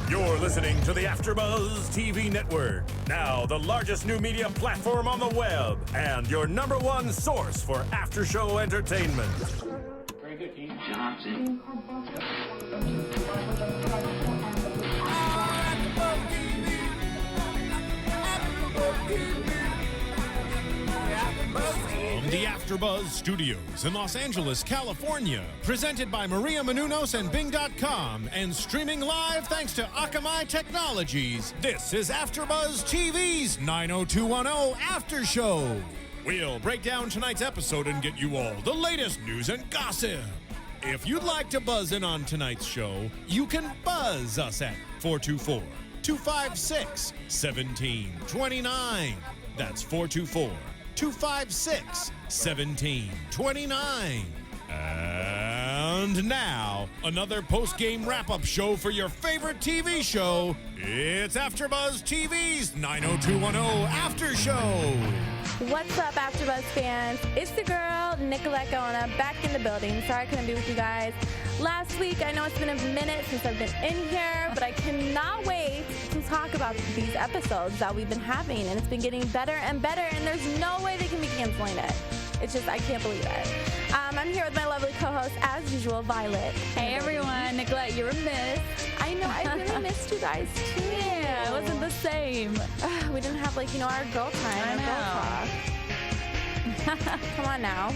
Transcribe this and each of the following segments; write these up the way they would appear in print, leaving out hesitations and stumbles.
You're listening to the AfterBuzz TV network, now the largest new media platform on the web, and your #1 source for after-show entertainment. Very good, Dean Johnson. From the AfterBuzz Studios in Los Angeles, California, presented by Maria Menounos and Bing.com, and streaming live thanks to Akamai Technologies, this is AfterBuzz TV's 90210 After Show. We'll break down tonight's episode and get you all the latest news and gossip. If you'd like to buzz in on tonight's show, you can buzz us at 424-256-1729. That's 424-256-1729. And now, another post-game wrap-up show for your favorite TV show. It's AfterBuzz TV's 90210 After Show. What's up, AfterBuzz fans? It's the girl, Nicolette Gona, back in the building. Sorry I couldn't be with you guys last week. I know it's been a minute since I've been in here, but I cannot wait to talk about these episodes that we've been having, and it's been getting better and better, and there's no way they can be canceling it. It's just, I can't believe it. I'm here with my lovely co-host, as usual, Violet. Hey everyone, Nicolette, you're missed. I know, I really missed you guys too. Yeah, it wasn't the same. We didn't have, like, our girl time, our girl talk. Come on now.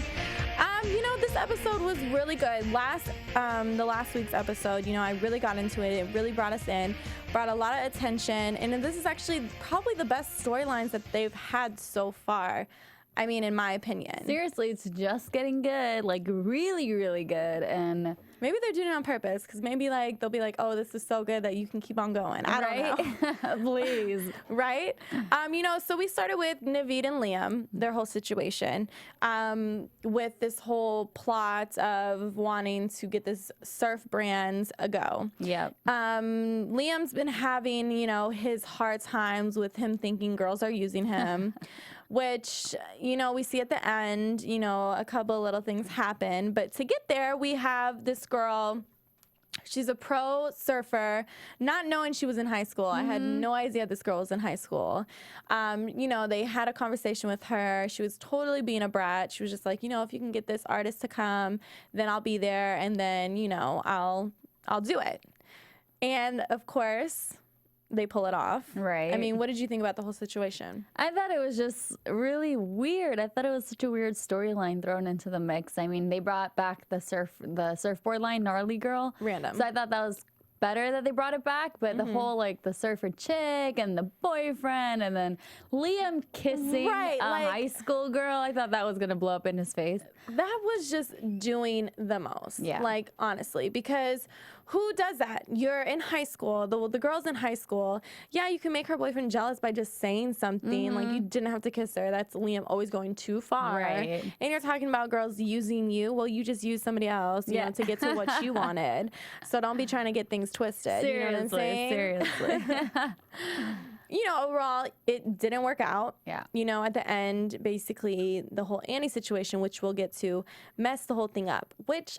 This episode was really good. The last week's episode, I really got into it. It really brought us in, brought a lot of attention, and this is actually probably the best storylines that they've had so far. I mean, in my opinion. Seriously, it's just getting good, like really, really good. And maybe they're doing it on purpose, because maybe they'll be like, oh, this is so good that you can keep on going. I don't know. Please. Right? So we started with Naveed and Liam, their whole situation, with this whole plot of wanting to get this surf brand a go. Yep. Liam's been having, his hard times with him thinking girls are using him. Which, we see at the end, a couple of little things happen. But to get there, we have this girl. She's a pro surfer, not knowing she was in high school. I had no idea this girl was in high school. They had a conversation with her. She was totally being a brat. She was just like, if you can get this artist to come, then I'll be there. And then, I'll do it. And, of course, they pull it off. Right. I mean, what did you think about the whole situation? I thought it was just really weird. I thought it was such a weird storyline thrown into the mix. I mean, they brought back the surfboard line, Gnarly Girl. Random. So I thought that was better that they brought it back, but the whole the surfer chick and the boyfriend and then Liam kissing a high school girl, I thought that was gonna blow up in his face. That was just doing the most. Yeah. Honestly, because who does that? You're in high school, the girl's in high school. Yeah, you can make her boyfriend jealous by just saying something. Like, you didn't have to kiss her. That's Liam always going too far. Right. And you're talking about girls using you. Well, you just used somebody else, you know, to get to what you wanted. So don't be trying to get things twisted. Seriously, you know what I'm saying? Seriously. Overall, it didn't work out. Yeah. At the end, basically, the whole Annie situation, which we'll get to, messed the whole thing up, which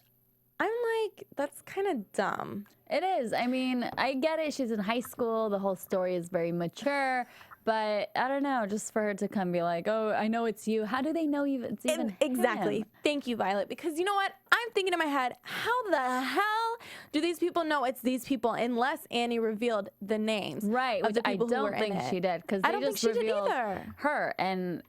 I'm like, that's kind of dumb. It is. I mean, I get it. She's in high school. The whole story is very mature. But I don't know, just for her to come be like, oh, I know it's you. How do they know it's even Exactly. him? Thank you, Violet. Because you know what? I'm thinking in my head, how the hell do these people know it's these people unless Annie revealed the names? Right, of which the I people who were don't think in it. she did. Because I they don't think just she did revealed either. her. And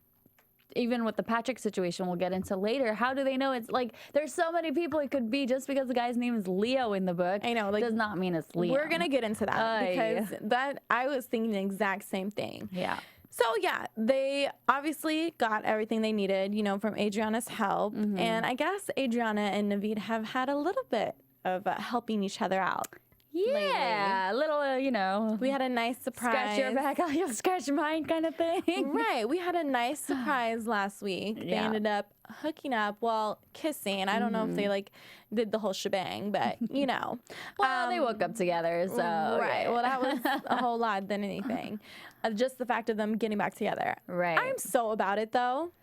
even with the Patrick situation we'll get into later, how do they know it's there's so many people it could be just because the guy's name is Leo in the book. I know. Does not mean it's Leo. We're going to get into that because I was thinking the exact same thing. Yeah. So, yeah, they obviously got everything they needed, from Adriana's help. And I guess Adriana and Naveed have had a little bit of helping each other out. Yeah, a little, We had a nice surprise. Scratch your back, I'll scratch mine kind of thing. Right. We had a nice surprise last week. They ended up hooking up, kissing. I don't know if they, did the whole shebang, but, Well, they woke up together, so. Right. Yeah. Well, that was a whole lot than anything. Just the fact of them getting back together. Right. I'm so about it, though.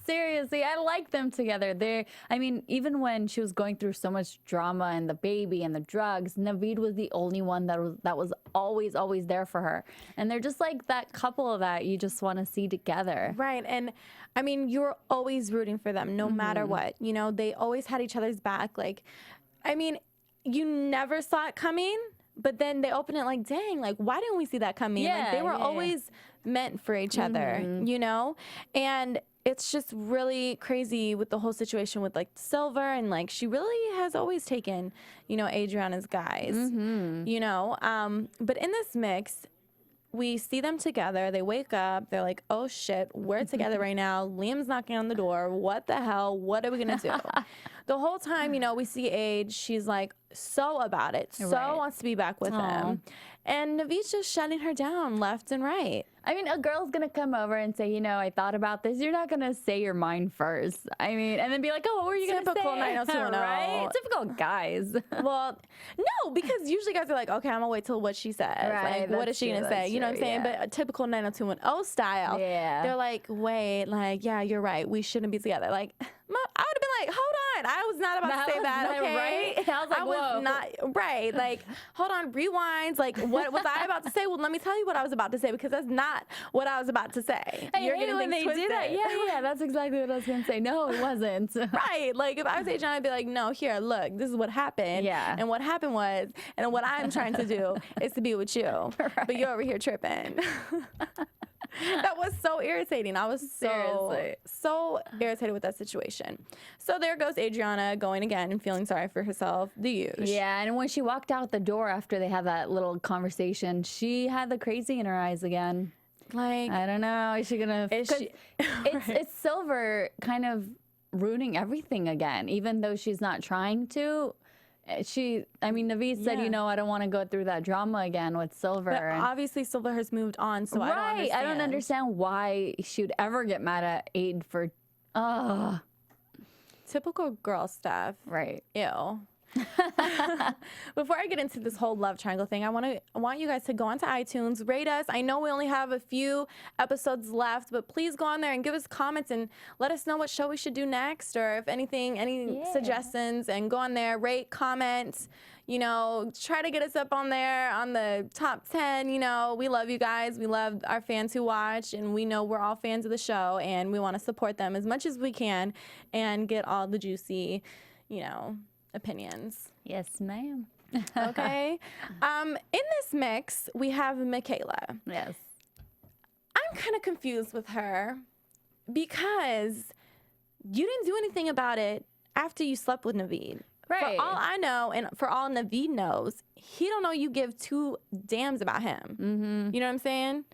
seriously, I like them together. I mean, even when she was going through so much drama and the baby and the drugs, Naveed was the only one that was always there for her. And they're just like that couple that you just want to see together. Right. And I mean, you're always rooting for them no matter what. You know, they always had each other's back. Like, I mean, you never saw it coming, but then they open it like, dang, like, why didn't we see that coming? Yeah, like, they were always meant for each other, you know? And it's just really crazy with the whole situation with like Silver, and like she really has always taken, you know, Adriana's guys, you know? But in this mix, we see them together. They wake up. They're like, oh, shit, we're together right now. Liam's knocking on the door. What the hell? What are we going to do? The whole time, you know, we see Age. She's like so about it. So wants to be back with him. And Naveed's just shutting her down left and right. I mean, a girl's going to come over and say, you know, I thought about this. You're not going to say your mind first. I mean, and then be like, oh, what were you going to say? Typical 90210. Right? Typical guys. Well, no, because usually guys are like, okay, I'm going to wait till what she says. Right, Like, what is she going to say? You know what I'm saying? But a typical 90210 style, they're like, wait, like, yeah, you're right. We shouldn't be together. Like, I would have been like, hold on. I was not about to say that, okay? Right? I was like, whoa. Not, right. Like, hold on, rewind. Like, what was I about to say? Well, let me tell you what I was about to say, because that's not what I was about to say. You're getting when they do that. Yeah, that's exactly what I was going to say. No, it wasn't. Right. Like, if I was Adriana, I'd be like, no, here, look, this is what happened. Yeah. And what happened was, and what I'm trying to do is to be with you. Right. But you're over here tripping. That was so irritating. I was so irritated with that situation. So there goes Adriana going again and feeling sorry for herself. The usual. Yeah, and when she walked out the door after they had that little conversation, she had the crazy in her eyes again. Like, I don't know. Is she gonna? It's Silver kind of ruining everything again, even though she's not trying to. Naveed said, you know, I don't want to go through that drama again with Silver. But obviously, Silver has moved on, so I don't understand why she would ever get mad at Aid for, typical girl stuff. Right. Ew. Before I get into this whole love triangle thing, I want you guys to go onto iTunes, rate us. I know we only have a few episodes left, but please go on there and give us comments and let us know what show we should do next, or if anything, any suggestions, and go on there, rate, comment, you know, try to get us up on there on the top 10. You know, we love you guys. We love our fans who watch, and we know we're all fans of the show, and we want to support them as much as we can and get all the juicy, you know, opinions. Yes, ma'am. Okay. In this mix, we have Michaela. Yes. I'm kind of confused with her because you didn't do anything about it after you slept with Naveed. Right. For all I know, and for all Naveed knows, he don't know you give two damns about him. Mm-hmm. You know what I'm saying?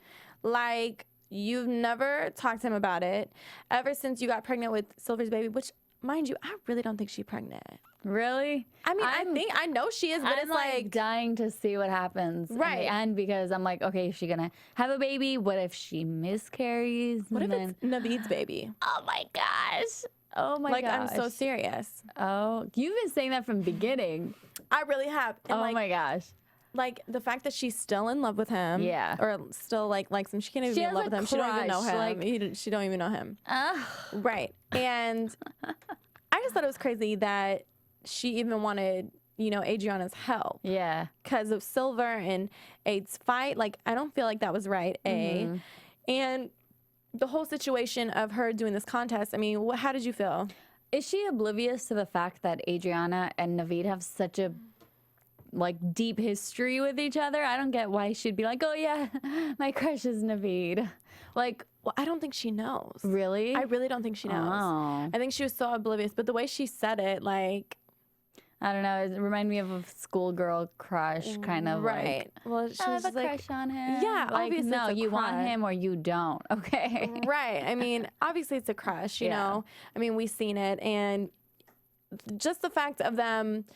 Like, you've never talked to him about it ever since you got pregnant with Silver's baby, which, mind you, I really don't think she's pregnant. Really? I mean, I know she is, but I'm it's like dying to see what happens in the end, because I'm like, okay, is she gonna have a baby? What if she miscarries? What if it's Naveed's baby? Oh my gosh. Oh my gosh. Like, I'm so serious. Oh, you've been saying that from the beginning. I really have. And oh my gosh. Like, the fact that she's still in love with him. Yeah. Or still, likes him. She can't even be in love with him. She don't even know him. She don't even know him. Right. And I just thought it was crazy that she even wanted, you know, Adriana's help. Yeah. Because of Silver and Aid's fight. Like, I don't feel like that was right, A. And the whole situation of her doing this contest, I mean, how did you feel? Is she oblivious to the fact that Adriana and Naveed have such a deep history with each other? I don't get why she'd be like, oh yeah, my crush is Naveed. Like, well, I don't think she knows. Really? I really don't think she knows. Oh. I think she was so oblivious. But the way she said it, like, I don't know. It reminded me of a schoolgirl crush, kind of right. Well, she was I have a like, crush on him. Yeah, like, obviously no, it's a you crush. want him or you don't. Okay. Right. I mean, obviously it's a crush, you know. I mean, we've seen it, and just the fact of them,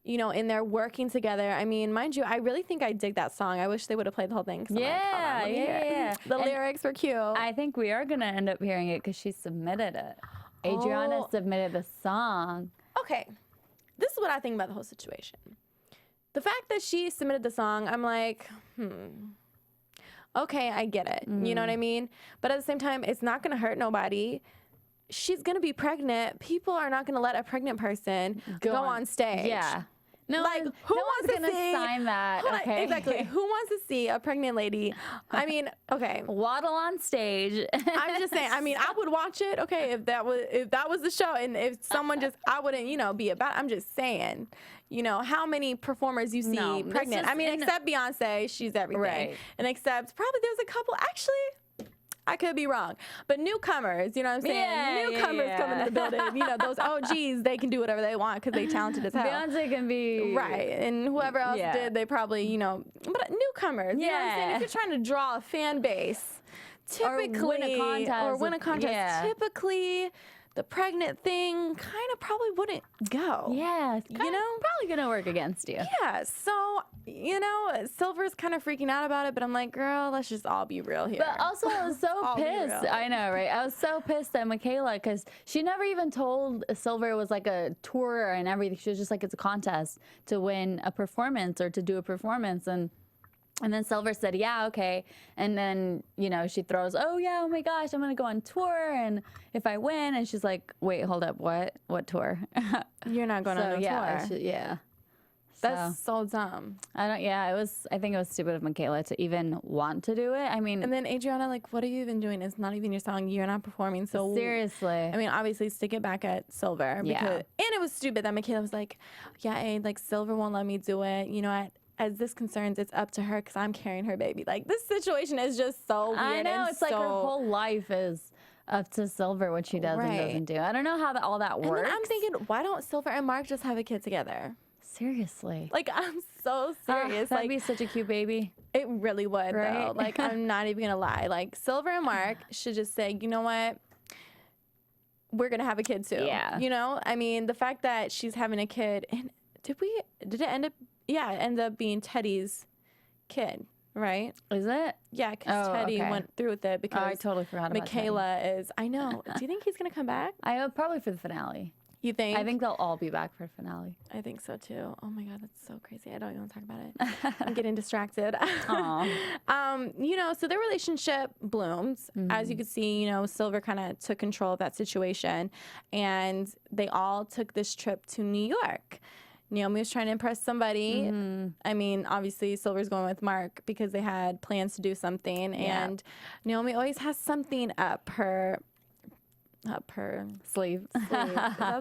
you know, in there working together. I mean, mind you, I really think I dig that song. I wish they would have played the whole thing. Yeah. The lyrics were cute. I think we are going to end up hearing it because she submitted it. Adriana submitted the song. Okay. This is what I think about the whole situation. The fact that she submitted the song, I'm like, okay, I get it. You know what I mean? But at the same time, it's not going to hurt nobody. she's gonna be pregnant. People are not gonna let a pregnant person go on stage. Yeah. No, Like, who no wants one's to gonna see? sign that? Hold on, Okay, exactly. Who wants to see a pregnant lady? I mean, okay. Waddle on stage. I'm just saying. I mean, I would watch it. Okay, if that was the show, and if someone just, I wouldn't, be about. I'm just saying. How many performers you see No, this pregnant? is I mean, except Beyonce, she's everything. Right. And except probably there's a couple. Actually, I could be wrong, but newcomers, you know what I'm saying? Yeah, Newcomers coming to the building. Those OGs, they can do whatever they want because they talented as hell. Beyonce can be Right, and whoever else did, they probably, but newcomers, you know what I'm saying? If you're trying to draw a fan base, typically, or win a contest, typically, the pregnant thing kind of probably wouldn't go. Yeah, probably gonna work against you. Yeah, so, Silver's kind of freaking out about it, but I'm like, girl, let's just all be real here. But also, I was so All be pissed. real. I know, right? I was so pissed at Michaela because she never even told Silver it was like a tour and everything. She was just like, it's a contest to win a performance or to do a performance. And then Silver said, yeah, okay. And then, she throws, oh my gosh, I'm going to go on tour. And if I win, and she's like, wait, hold up, what? What tour? You're not going on a tour. Yeah. That's so dumb. I think it was stupid of Michaela to even want to do it. I mean, And then Adriana, like, what are you even doing? It's not even your song. You're not performing. So seriously. I mean, obviously, stick it back at Silver. Yeah. And it was stupid that Michaela was like, yeah, like, Silver won't let me do it. As this concerns, it's up to her because I'm carrying her baby. Like, this situation is just so weird. I know. and It's like her whole life is up to Silver what she does and doesn't do. I don't know how all that works. And then I'm thinking, why don't Silver and Mark just have a kid together? Seriously. Like, I'm so serious. That'd like, be such a cute baby. it really would, though. Right? Like, I'm not even going to lie. Like, Silver and Mark should just say, you know what? We're going to have a kid, too. Yeah. I mean, the fact that she's having a kid, and did it end up, it ended up being Teddy's kid, right? Is it? Yeah, because Teddy went through with it because I totally forgot about Michaela is, I know. Do you think he's going to come back? Probably for the finale. You think? I think they'll all be back for finale. I think so too. Oh my God, that's so crazy. I don't even want to talk about it. I'm getting distracted. So their relationship blooms. As you can see, Silver kind of took control of that situation, and they all took this trip to New York. Naomi was trying to impress somebody. I mean, obviously, Silver's going with Mark because they had plans to do something, and Naomi always has something up her sleeve. Is that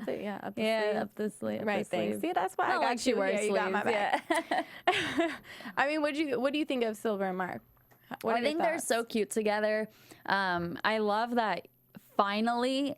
the, up the sleeve. Up the sleeve. Right, thanks. See, that's why I got like she you wears here. You got my back. I mean, what do you think of Silver and Mark? I think they're so cute together. I love that finally,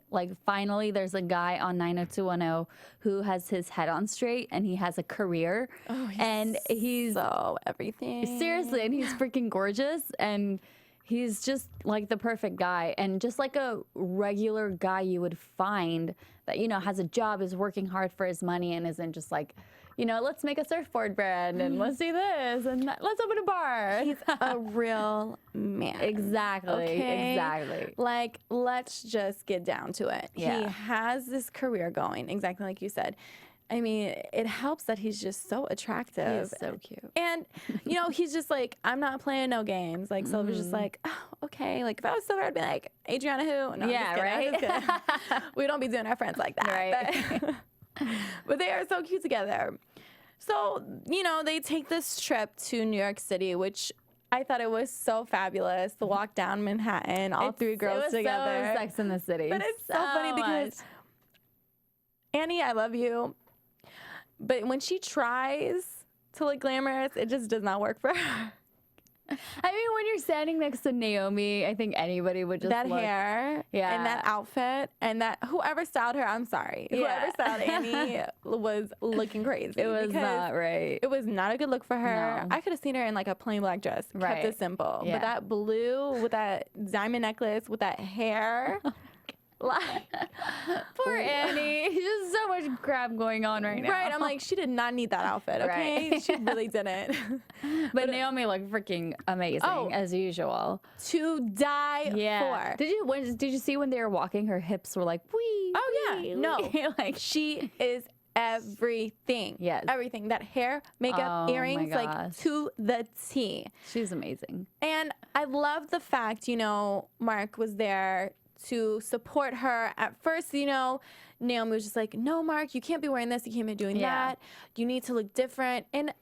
there's a guy on 90210 who has his head on straight and he has a career. And he's so everything. Seriously, and he's freaking gorgeous, and he's just like the perfect guy, and just like a regular guy you would find that, has a job, is working hard for his money, and isn't just like, let's make a surfboard brand and let's do this and let's open a bar. He's a real man. Exactly. Okay? Exactly. Like, let's just get down to it. Yeah. He has this career going, exactly like you said. I mean, it helps that he's just so attractive. He's so cute. And, he's just like, I'm not playing no games. Like, Silver's just like, oh, okay. Like, if I was Silver, I'd be like, Adriana who? No, Yeah, I'm just kidding. We don't be doing our friends like that. Right. But they are so cute together. So, they take this trip to New York City, which I thought it was so fabulous to walk down Manhattan, all three girls together. It was so Sex in the City. But it's so funny because, Annie, I love you. But when she tries to look glamorous, it just does not work for her. I mean, when you're standing next to Naomi, I think anybody would just that look. hair and that outfit and that whoever styled her, I'm sorry. Yeah. Whoever styled Annie was looking crazy. It was not right. It was not a good look for her. No. I could have seen her in like a plain black dress. Right. Kept it simple. Yeah. But that blue with that diamond necklace with that hair. Poor Annie. Just so much crap going on right now. Right. I'm like, she did not need that outfit, okay? Right. She really didn't. But Naomi looked freaking amazing as usual. To die for. Did you see when they were walking, her hips were like, wee. Oh, yeah. wee, No. wee. Like, she is everything. Yes. Everything. That hair, makeup, Oh, earrings, my like gosh. to the T. she's amazing. And I love the fact, Mark was there to support her. At first, you know, Naomi was just like, no, Mark, you can't be wearing this. You can't be doing that. You need to look different. And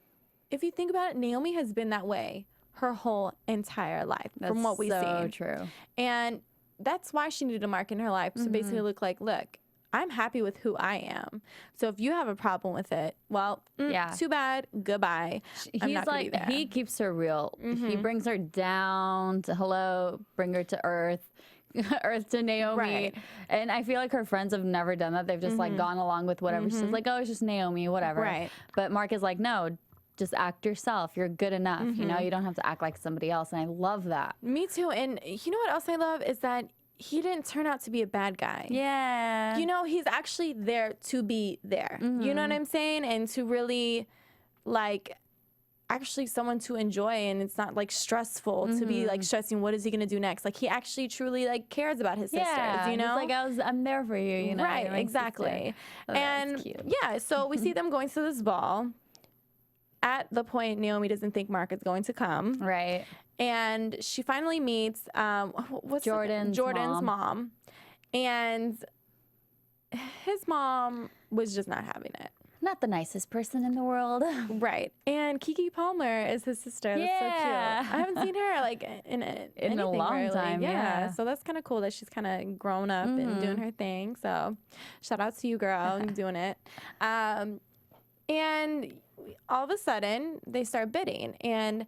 if you think about it, Naomi has been that way her whole entire life, from what we've seen. So true. And that's why she needed a Mark in her life. So basically look like, look, I'm happy with who I am. So if you have a problem with it, well, too bad. Goodbye. I'm He's not gonna like, be there. he keeps her real. He brings her down to bring her to earth. Earth to Naomi. Right. And I feel like her friends have never done that. They've just like gone along with whatever. She's like, oh, it's just Naomi, whatever. Right. But Mark is like, no, just act yourself. You're good enough. You know, you don't have to act like somebody else. And I love that. Me too. And you know what else I love is that he didn't turn out to be a bad guy. Yeah. You know, he's actually there to be there. You know what I'm saying? And to really, like, actually someone to enjoy, and it's not, like, stressful to be, like, stressing, what is he going to do next? Like, he actually truly, like, cares about his sisters, you know? He's like, I'm there for you, you know? Right, You're my exactly. sister. Oh, and, that's cute. yeah, so we see them going to this ball. At the point, Naomi doesn't think Mark is going to come. Right. And she finally meets Jordan's mom. And his mom was just not having it. Not the nicest person in the world. Right. And Keke Palmer is his sister. That's so cute. I haven't seen her like in a long really. time. Yeah. So that's kind of cool that she's kind of grown up and doing her thing. So shout out to you, girl, doing it. And all of a sudden they start bidding, and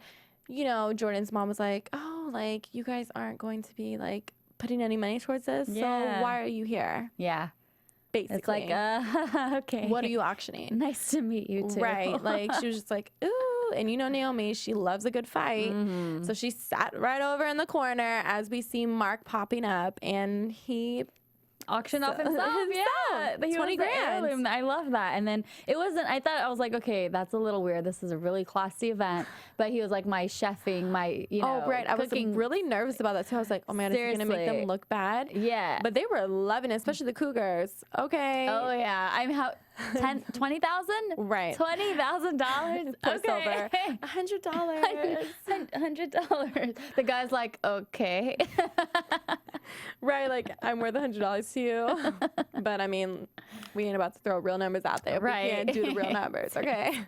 you know, Jordan's mom was like, oh, like, you guys aren't going to be, like, putting any money towards this, so why are you here? Yeah. Basically. It's like, okay. What are you auctioning? Nice to meet you, too. Right. Like, she was just like, ooh. And you know Naomi, she loves a good fight. So she sat right over in the corner as we see Mark popping up, and he auction off himself. Yeah, he 20 was the grand. heirloom. I love that. And then it wasn't. I was like, okay, that's a little weird. This is a really classy event. But he was like, my chefing, my oh right. I was cooking. really nervous about that too. I was like, oh man, is he gonna make them look bad? Yeah. But they were loving it, especially the Cougars. Okay. Oh yeah. I'm how $20,000. Right. $20,000. Poor Silver. $100. $100. The guy's like, okay. Right, like, I'm worth $100 to you. But I mean, we ain't about to throw real numbers out there. Right. We can't do the real numbers, okay?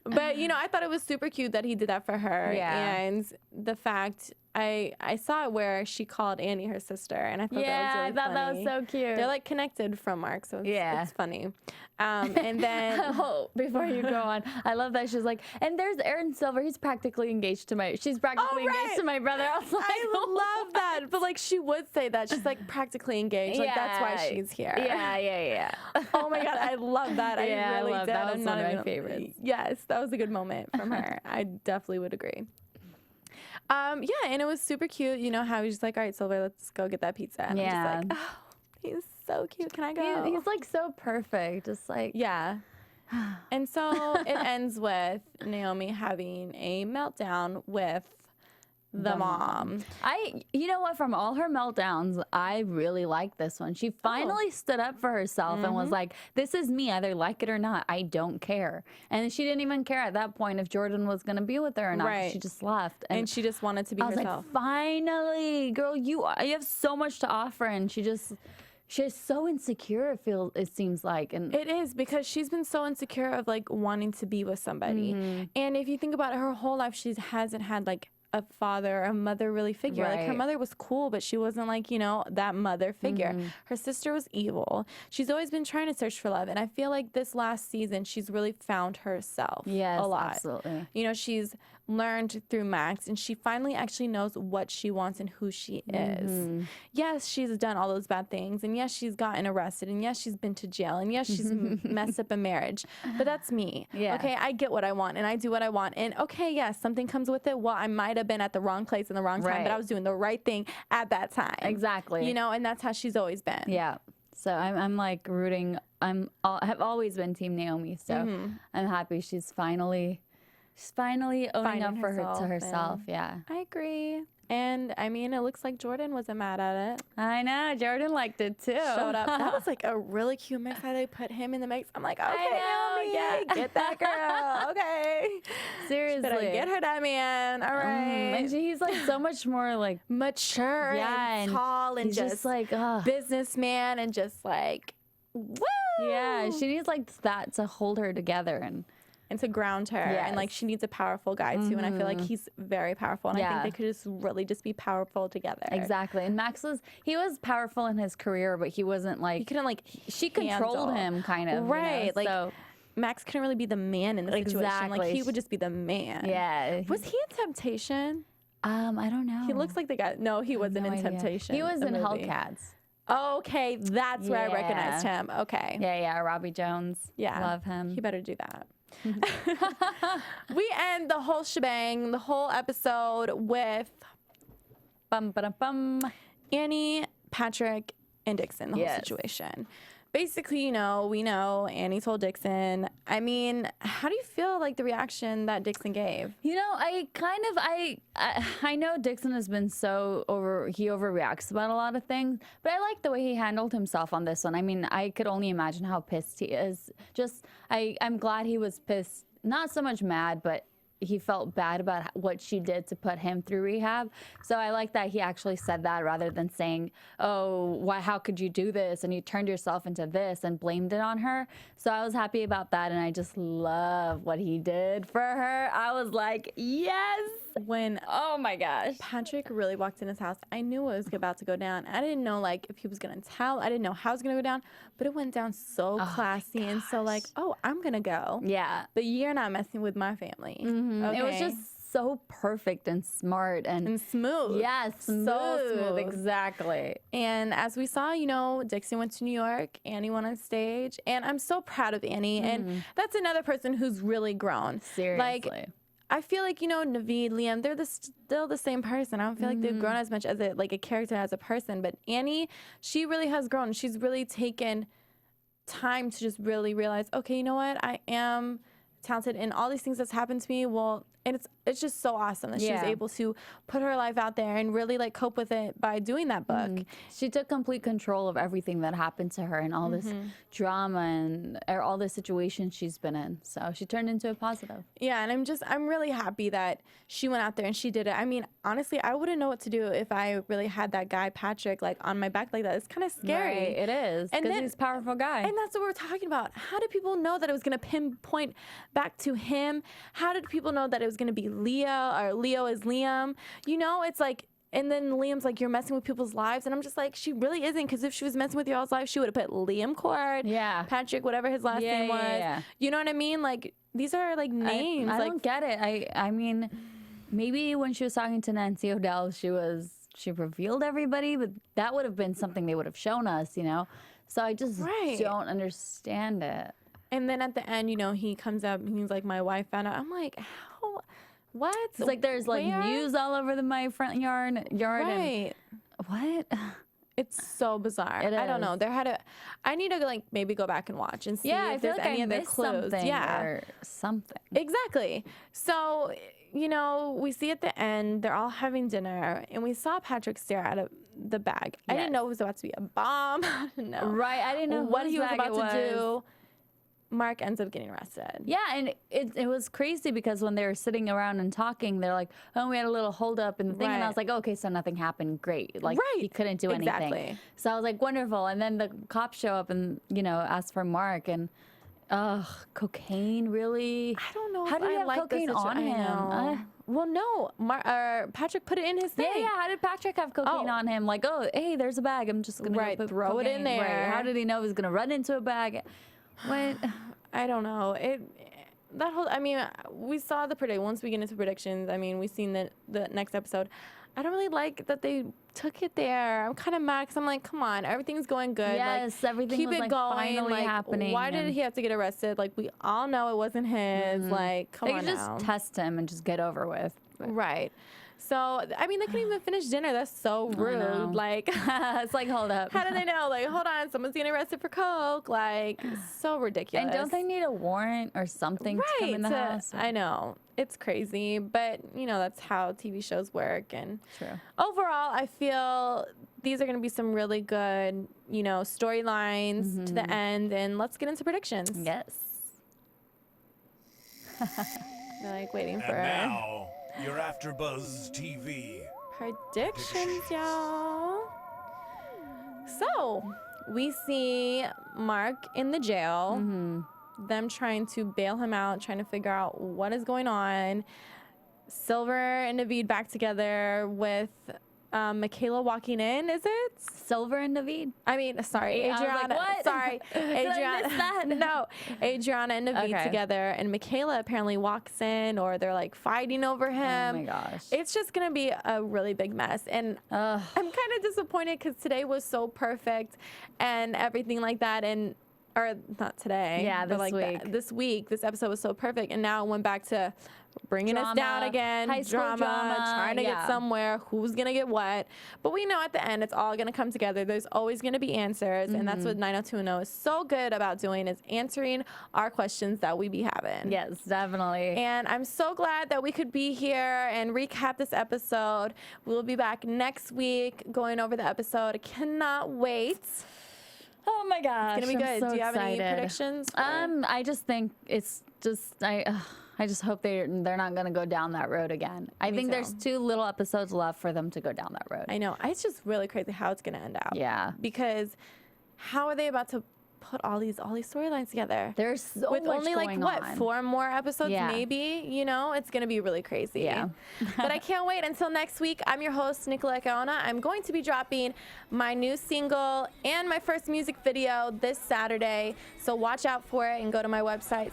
But, you know, I thought it was super cute that he did that for her. Yeah. And the fact, I saw it where she called Annie her sister, and I thought that was really I thought funny. that was so cute. They're, like, connected from Mark, so it's funny. And then... oh, before you go on, I love that she's like, and there's Aaron Silver. He's practically engaged to she's practically engaged to my brother. I was like, I love that. But, like, she would say that. She's, like, practically engaged. Like, that's why she's here. Yeah. Oh, my God. I love that. I really love did. that. Was I'm one of not my favorites. Yes, that was a good moment from her. I definitely would agree. Yeah, and it was super cute. You know how he's just like, all right, Silver, let's go get that pizza. And I'm just like, oh, he's so cute. Can I go? He's like so perfect. Just like, yeah. And so it ends with Naomi having a meltdown with the mom. You know what? From all her meltdowns, I really like this one. She finally stood up for herself and was like, this is me, either like it or not. I don't care. And she didn't even care at that point if Jordan was going to be with her or not. Right. She just left. And she just wanted to be I was herself. like, finally, girl, you have so much to offer. And she's so insecure, it seems like. And it is, because she's been so insecure of, like, wanting to be with somebody. And if you think about it, her whole life, she hasn't had, like, a father, a mother really figure. Like, her Right. mother was cool, but she wasn't, like, you know, that mother figure. Her sister was evil. She's always been trying to search for love. And I feel like this last season, she's really found herself yes, a lot. absolutely. You know, she's learned through Max, and she finally actually knows what she wants and who she is. Yes, she's done all those bad things, and yes, she's gotten arrested, and yes, she's been to jail, and yes, she's messed up a marriage. But that's me. Yeah. Okay, I get what I want, and I do what I want. And okay, yes, something comes with it. Well, I might have been at the wrong place in the wrong time, but I was doing the right thing at that time. Exactly. You know, and that's how she's always been. Yeah. So I'm like rooting. Have always been Team Naomi. So I'm happy she's finally owning Finding up for herself to herself. and- Yeah. I agree. And I mean, it looks like Jordan wasn't mad at it. I know. Jordan liked it too. Showed up. That was like a really cute mix. How they put him in the mix. I'm like, okay, know, Naomi, yeah. get that girl. Okay. Seriously. Better get her that man. All right. And he's like so much more like mature and tall and he's just like businessman and just like woo. Yeah, she needs like that to hold her together and to ground her. And like she needs a powerful guy too. And I feel like he's very powerful. And I think they could just really just be powerful together. Exactly. And Max was powerful in his career, but he wasn't like, he couldn't like she controlled him kind of. Right. You know? Like so, Max couldn't really be the man in the situation. Exactly. Like he would just be the man. Yeah. Was he in Temptation? I don't know. He looks like the guy. No, he wasn't in Temptation. He was in movie. Hellcats. Okay, that's where I recognized him. Okay. Yeah, Robbie Jones. Yeah. Love him. He better do that. We end the whole shebang, the whole episode with Annie, Patrick, and Dixon, the whole situation. Basically, you know, we know Annie told Dixon. I mean, how do you feel like the reaction that Dixon gave? You know, I know Dixon has been he overreacts about a lot of things, but I like the way he handled himself on this one. I mean, I could only imagine how pissed he is. I'm glad he was pissed, not so much mad, but he felt bad about what she did to put him through rehab. So I like that he actually said that rather than saying, oh, how could you do this? And you turned yourself into this and blamed it on her. So I was happy about that. And I just love what he did for her. I was like, yes. Oh my gosh. Patrick really walked in his house, I knew what was about to go down. I didn't know like if he was going to tell. I didn't know how it was going to go down. But it went down so classy and so like, oh, I'm going to go. Yeah. But you're not messing with my family. Okay. It was just so perfect and smart and smooth. Yeah, So smooth. Exactly. And as we saw, you know, Dixon went to New York, Annie went on stage, and I'm so proud of Annie. And that's another person who's really grown. Seriously. Like, I feel like, you know, Naveed, Liam, they're still the same person. I don't feel like they've grown as much as a character as a person. But Annie, she really has grown. She's really taken time to just really realize, okay, you know what? I am talented and all these things that's happened to me. Well, and it's just so awesome that she was able to put her life out there and really like cope with it by doing that book. She took complete control of everything that happened to her and all this drama and all the situations she's been in. So she turned into a positive. Yeah, and I'm really happy that she went out there and she did it. I mean, honestly, I wouldn't know what to do if I really had that guy Patrick like on my back like that. It's kind of scary. Right, it is, because he's a powerful guy. And that's what we're talking about. How did people know that it was going to pinpoint back to him? How did people know that it was going to be Leo or Leo is Liam? You know, it's like, and then Liam's like, you're messing with people's lives. And I'm just like, she really isn't, because if she was messing with y'all's life, she would have put Liam Cord, Patrick, whatever his last name was. Yeah. You know what I mean? Like, these are like names. I don't get it. I mean, maybe when she was talking to Nancy O'Dell, she revealed everybody, but that would have been something they would have shown us, you know? So I just don't understand it. And then at the end, you know, he comes up and he's like, my wife found out. I'm like, how? What? It's like there's like news all over my front yard. Right. And what? It's so bizarre. I don't know. I need to like maybe go back and watch and see if there's any other clues. Or something. Exactly. So, you know, we see at the end they're all having dinner, and we saw Patrick stare out of the bag. I didn't know it was about to be a bomb. I didn't know. Right. I didn't know what he was about to do. Mark ends up getting arrested. Yeah, and it was crazy because when they were sitting around and talking, they're like, oh, we had a little holdup in the thing. And I was like, okay, so nothing happened. Great. Like, he couldn't do anything. So I was like, wonderful. And then the cops show up and, you know, ask for Mark. And, cocaine, really? I don't know. How did he have cocaine on him? Well, no. Patrick put it in his thing. Yeah. How did Patrick have cocaine on him? Like, oh, hey, there's a bag. I'm just going to throw it in there. Right. How did he know he was going to run into a bag? What? I don't know. I mean, we saw the prediction. Once we get into predictions, I mean, we've seen the next episode. I don't really like that they took it there. I'm kind of mad because I'm like, come on, everything's going good. Yes, like, everything keep was it like going. finally like, happening. Why did he have to get arrested? Like, we all know it wasn't his. Like, come on now. They could just test him and just get over with. Right. So, I mean, they couldn't even finish dinner. That's so rude. Like, it's like, hold up. How do they know? Like, hold on, someone's getting arrested for coke. Like, so ridiculous. And don't they need a warrant or something to come in the house? I know. It's crazy. But, you know, that's how TV shows work. And overall, I feel these are going to be some really good, you know, storylines to the end. And let's get into predictions. Yes. They're like waiting And for now, your AfterBuzz TV. predictions, y'all. So we see Mark in the jail. Them trying to bail him out, trying to figure out what is going on. Silver and Naveed back together with Michaela walking in, is it? Silver and Naveed. I mean, sorry, I was like, Adriana. what? Sorry, Did I miss that? No, Adriana and Naveed Okay. together, and Michaela apparently walks in, or they're like fighting over him. Oh my gosh. It's just gonna be a really big mess, and Ugh. I'm kind of disappointed because today was so perfect, and everything like that, or not today. Yeah, but this like week. this episode was so perfect, and now it went back to bringing us down Drama, again, high school drama, trying to get yeah. somewhere, who's gonna get what. But we know at the end it's all gonna come together. There's always gonna be answers, and that's what 90210 is so good about doing, is answering our questions that we be having. Yes, definitely. And I'm so glad that we could be here and recap this episode. We'll be back next week going over the episode. I cannot wait. Oh my gosh, It's gonna be I'm good. so Do you have any excited. predictions? I just think it's just I just hope they're not gonna go down that road again. I Me think too. there's 2 little episodes left for them to go down that road. I know. It's just really crazy how it's gonna end out. Yeah. Because how are they about to put all these storylines together? There's so with much only like going what on. 4 more episodes, Yeah. maybe. You know, it's gonna be really crazy. Yeah. But I can't wait until next week. I'm your host, Nicola Caona. I'm going to be dropping my new single and my first music video this Saturday. So watch out for it and go to my website,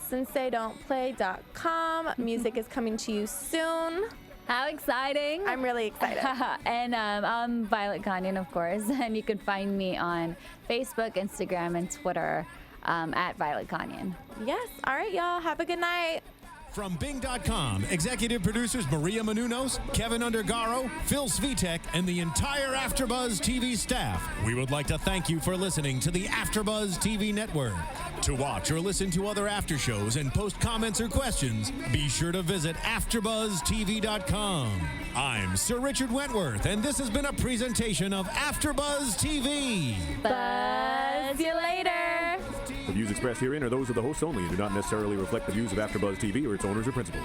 sincetheydon'tplay.com. Music is coming to you soon. How exciting! I'm really excited. And I'm Violet Kanyan, of course, and you can find me on Facebook, Instagram, and Twitter at Violet Kanyan. Yes. All right, y'all. Have a good night. From Bing.com, executive producers Maria Menounos, Kevin Undergaro, Phil Svitek, and the entire AfterBuzz TV staff, we would like to thank you for listening to the AfterBuzz TV network. To watch or listen to other after shows and post comments or questions, be sure to visit AfterBuzzTV.com. I'm Sir Richard Wentworth, and this has been a presentation of AfterBuzz TV. Buzz you later! The views expressed herein are those of the hosts only and do not necessarily reflect the views of AfterBuzz TV or its owners or principals.